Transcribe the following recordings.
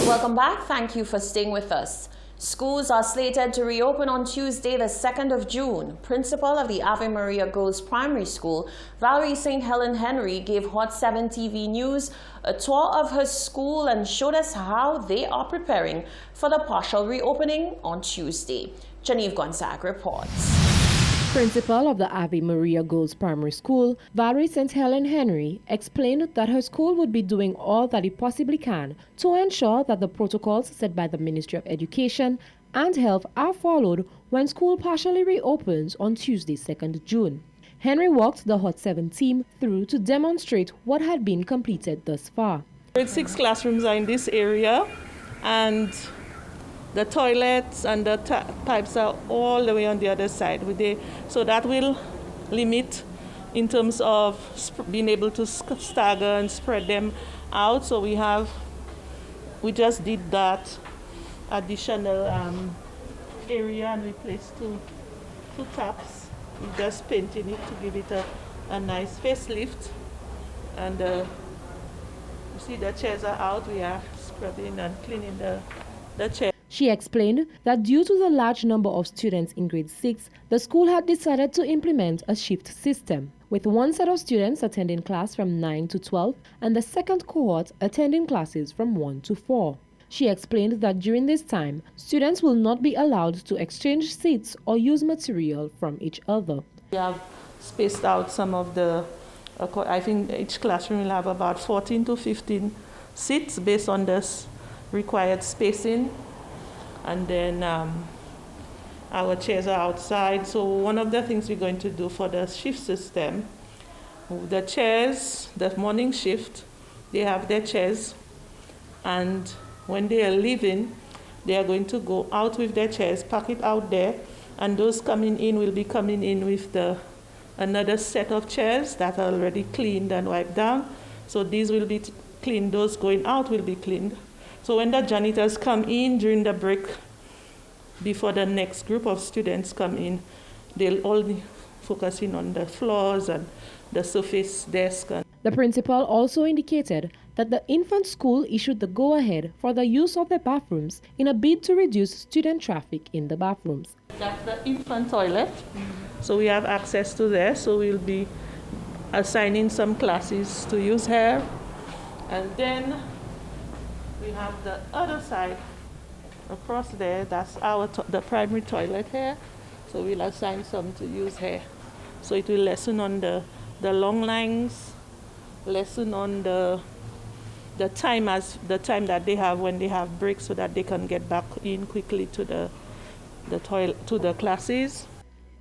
Welcome back. Thank you for staying with us. Schools are slated to reopen on Tuesday, the 2nd of June. Principal of the Ave Maria Girls Primary School, Valerie St. Helen Henry, gave Hot 7 TV News a tour of her school and showed us how they are preparing for the partial reopening on Tuesday. Genevieve Gonzague reports. Principal of the Ave Maria Girls Primary School, Valerie St. Helen Henry, explained that her school would be doing all that it possibly can to ensure that the protocols set by the Ministry of Education and Health are followed when school partially reopens on Tuesday, 2nd June. Henry walked the Hot 7 team through to demonstrate what had been completed thus far. Grade 6 classrooms are in this area, and the toilets and the pipes are all the way on the other side. So that will limit in terms of being able to stagger and spread them out. So we just did that additional area, and we placed two taps. We just painted it to give it a nice facelift. And you see the chairs are out. We are scrubbing and cleaning the chairs. She explained that due to the large number of students in grade 6, the school had decided to implement a shift system, with one set of students attending class from 9 to 12 and the second cohort attending classes from 1 to 4. She explained that during this time, students will not be allowed to exchange seats or use material from each other. We have spaced out some of I think each classroom will have about 14 to 15 seats based on this required spacing. And then our chairs are outside. So one of the things we're going to do for the shift system, the chairs, the morning shift, they have their chairs, and when they are leaving, they are going to go out with their chairs, park it out there, and those coming in will be coming in with another set of chairs that are already cleaned and wiped down. So these will be cleaned, those going out will be cleaned. So when the janitors come in during the break, before the next group of students come in, they'll all be focusing on the floors and the surface desk. The principal also indicated that the infant school issued the go-ahead for the use of the bathrooms in a bid to reduce student traffic in the bathrooms. That's the infant toilet, so we have access to there, so we'll be assigning some classes to use here. And then we have the other side across there, that's the primary toilet here, so we'll assign some to use here. So it will lessen on the long lines, lessen on the time that they have when they have breaks, so that they can get back in quickly to the classes.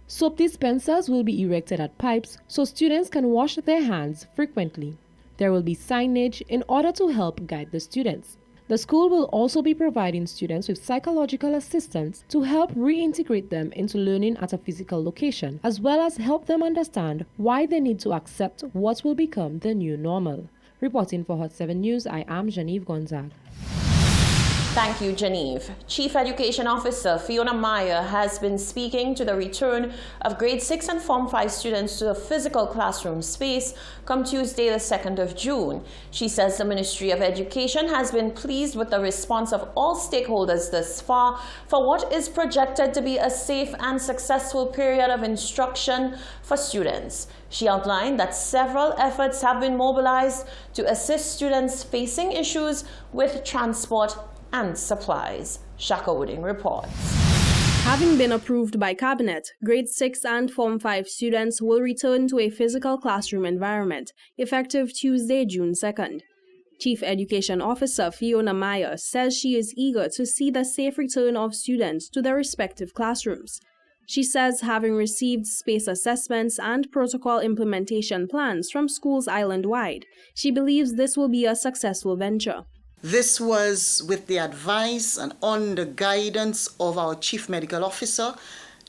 Soap dispensers will be erected at pipes so students can wash their hands frequently. There will be signage in order to help guide the students. The school will also be providing students with psychological assistance to help reintegrate them into learning at a physical location, as well as help them understand why they need to accept what will become the new normal. Reporting for Hot 7 News, I am Genevieve Gonzague. Thank you, Genevieve. Chief Education Officer Fiona Meyer has been speaking to the return of grade 6 and Form 5 students to a physical classroom space come Tuesday, the 2nd of June. She says the Ministry of Education has been pleased with the response of all stakeholders thus far for what is projected to be a safe and successful period of instruction for students. She outlined that several efforts have been mobilized to assist students facing issues with transport and supplies. Shaka Wooding reports. Having been approved by Cabinet, grade 6 and Form 5 students will return to a physical classroom environment, effective Tuesday, June 2nd. Chief Education Officer Fiona Meyer says she is eager to see the safe return of students to their respective classrooms. She says having received space assessments and protocol implementation plans from schools island-wide, she believes this will be a successful venture. This was with the advice and on the guidance of our Chief Medical Officer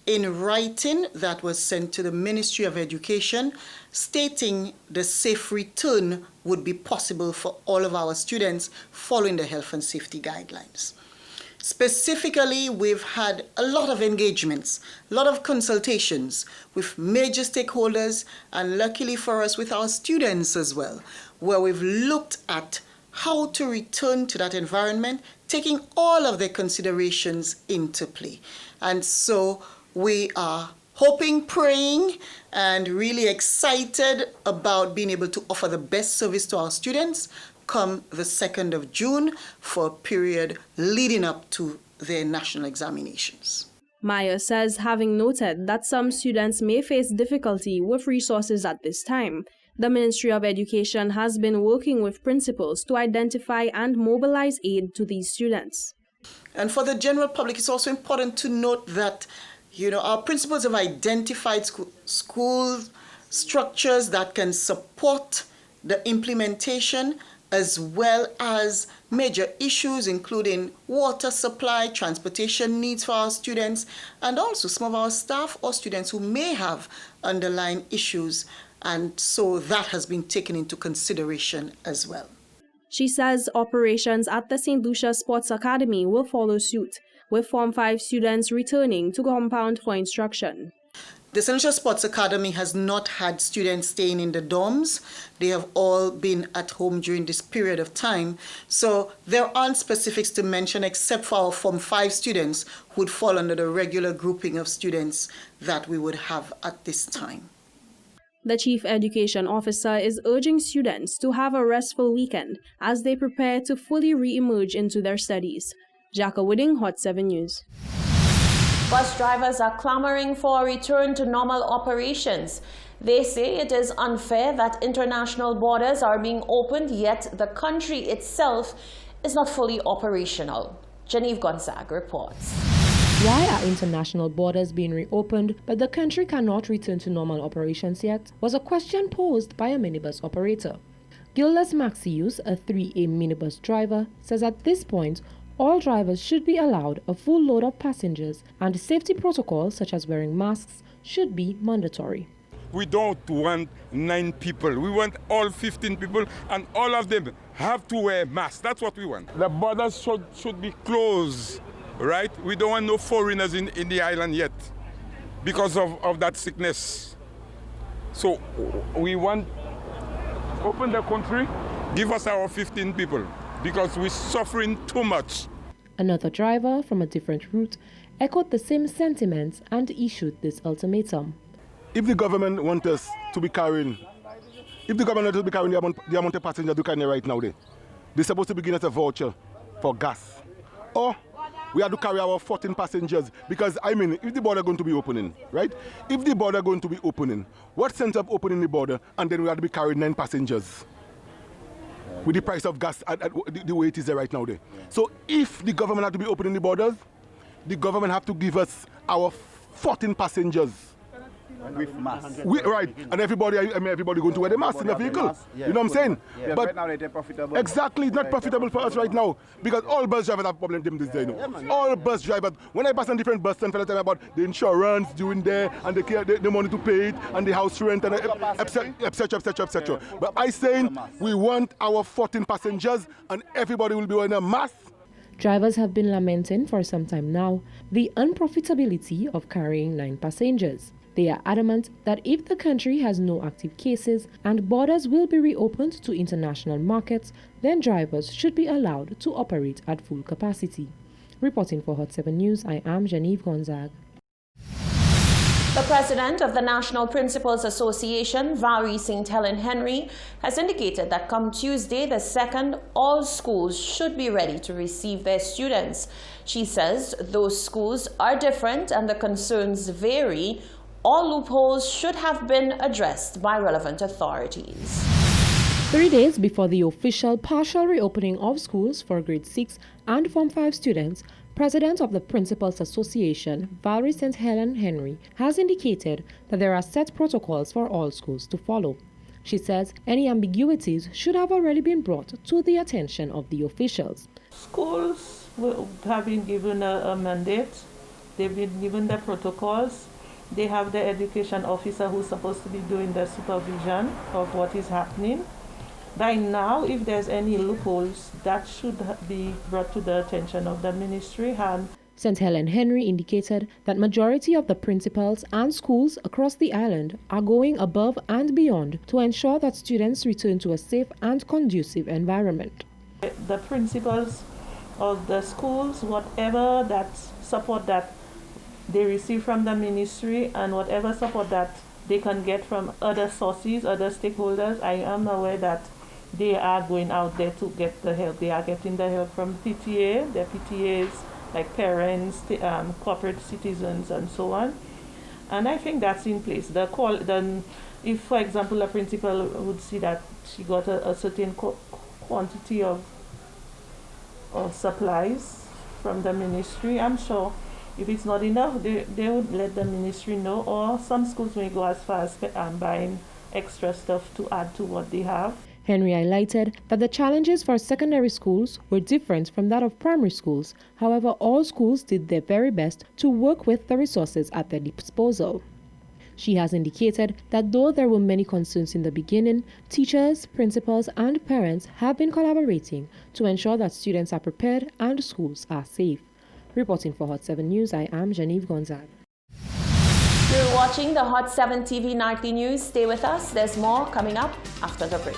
in writing that was sent to the Ministry of Education, stating the safe return would be possible for all of our students following the health and safety guidelines. Specifically, we've had a lot of engagements, a lot of consultations with major stakeholders, and luckily for us, with our students as well, where we've looked at how to return to that environment, taking all of their considerations into play. And so we are hoping, praying, and really excited about being able to offer the best service to our students come the 2nd of June for a period leading up to their national examinations. Meyer says, having noted that some students may face difficulty with resources at this time, the Ministry of Education has been working with principals to identify and mobilize aid to these students. And for the general public, it's also important to note that, our principals have identified school structures that can support the implementation, as well as major issues including water supply, transportation needs for our students, and also some of our staff or students who may have underlying issues. And so that has been taken into consideration as well. She says operations at the St. Lucia Sports Academy will follow suit, with Form 5 students returning to compound for instruction. The St. Lucia Sports Academy has not had students staying in the dorms. They have all been at home during this period of time. So there aren't specifics to mention except for our Form 5 students who would fall under the regular grouping of students that we would have at this time. The Chief Education Officer is urging students to have a restful weekend as they prepare to fully re-emerge into their studies. Jacka Wooding, Hot 7 News. Bus drivers are clamoring for a return to normal operations. They say it is unfair that international borders are being opened, yet the country itself is not fully operational. Genevieve Gonzaga reports. Why are international borders being reopened but the country cannot return to normal operations yet? Was a question posed by a minibus operator. Gildas Maxius, a 3A minibus driver, says at this point, all drivers should be allowed a full load of passengers and safety protocols such as wearing masks should be mandatory. We don't want 9 people. We want all 15 people and all of them have to wear masks. That's what we want. The borders should be closed, right? We don't want no foreigners in the island yet because of that sickness. So we want open the country, give us our 15 people, because we're suffering too much. Another driver from a different route echoed the same sentiments and issued this ultimatum. If the government wants us to be carrying, the amount of passengers we carry right now, they're supposed to be giving us a voucher for gas. Or we have to carry our 14 passengers, because, if the border going to be opening, right? If the border going to be opening, what sense of opening the border and then we have to be carrying 9 passengers? With the price of gas at the way it is there right now. So if the government have to be opening the borders, the government have to give us our 14 passengers. With masks. Right, and everybody going to wear the mask in the vehicle. You know what I'm saying? Yeah, but right now they're profitable. Exactly, it's not profitable for us right now, because all bus drivers have problems this day. All bus drivers, when I pass on different bus stands, tell me about the insurance doing there, and the money to pay it, and the house rent, and etc. But I saying we want our 14 passengers, and everybody will be wearing a mask. Drivers have been lamenting for some time now the unprofitability of carrying 9 passengers. They are adamant that if the country has no active cases and borders will be reopened to international markets, then drivers should be allowed to operate at full capacity. Reporting for Hot 7 News, I am Genevieve Gonzaga. The president of the National Principals Association, Valerie St. Helen Henry, has indicated that come Tuesday the 2nd, all schools should be ready to receive their students. She says those schools are different and the concerns vary. All loopholes should have been addressed by relevant authorities. 3 days before the official partial reopening of schools for grade 6 and Form 5 students, President of the Principals Association, Valerie St. Helen Henry, has indicated that there are set protocols for all schools to follow. She says any ambiguities should have already been brought to the attention of the officials. Schools have been given a mandate. They've been given the protocols. They have the education officer who's supposed to be doing the supervision of what is happening. By now, if there's any loopholes, that should be brought to the attention of the ministry. St. Helen Henry indicated that majority of the principals and schools across the island are going above and beyond to ensure that students return to a safe and conducive environment. The principals of the schools, whatever that support that they receive from the ministry and whatever support that they can get from other sources, other stakeholders, I am aware that they are going out there to get the help. They are getting the help from PTA, their PTAs, like parents, corporate citizens, and so on. And I think that's in place. If, for example, a principal would see that she got a certain quantity of supplies from the ministry, I'm sure if it's not enough, they would let the ministry know, or some schools may go as far as buying extra stuff to add to what they have. Henry highlighted that the challenges for secondary schools were different from that of primary schools. However, all schools did their very best to work with the resources at their disposal. She has indicated that though there were many concerns in the beginning, teachers, principals, and parents have been collaborating to ensure that students are prepared and schools are safe. Reporting for Hot 7 News, I am Genevieve Gonzaga. You're watching the Hot 7 TV Nightly News. Stay with us. There's more coming up after the break.